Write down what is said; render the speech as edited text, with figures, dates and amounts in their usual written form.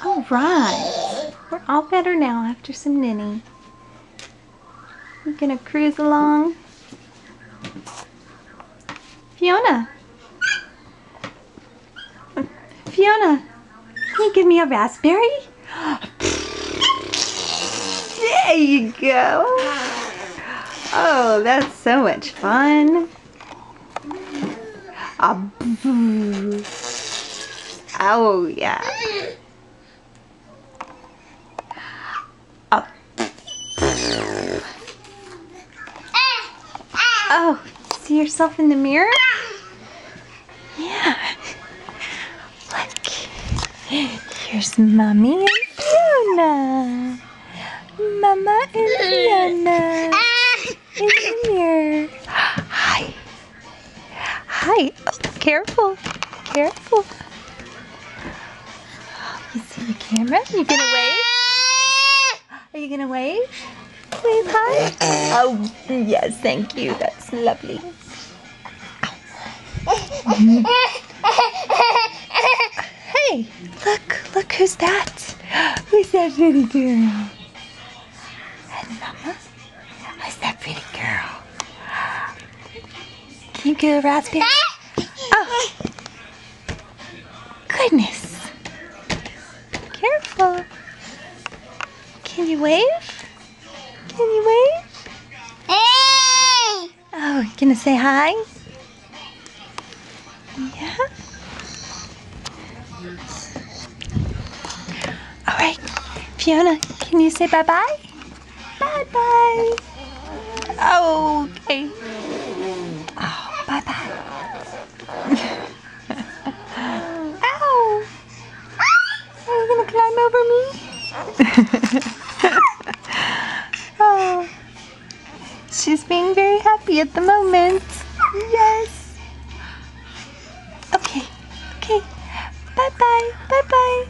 All right. We're all better now after some knitting. We're gonna cruise along. Fiona. Fiona, can you give me a raspberry? There you go. Oh, that's so much fun. Oh, yeah. Oh, see yourself in the mirror? Yeah. Look. Here's Mommy and Fiona. Mama and Fiona in the mirror. Hi. Hi. Oh, careful. Careful. You see the camera? You gonna wave? Are you gonna wave? Wave hi. Oh, yes, thank you. That's lovely. Hey, look who's that? Who's that pretty girl? And Mama? Who's that pretty girl? Can you get a raspberry? Oh, goodness. Careful. Can you wave? Can you wave? Oh, you gonna say hi? Yeah? All right, Fiona, can you say bye-bye? Bye-bye. Oh, okay. Oh, bye-bye. Ow. Are you gonna climb over me? Oh, she's being very happy at the moment. Yes. Okay. Bye-bye. Bye-bye.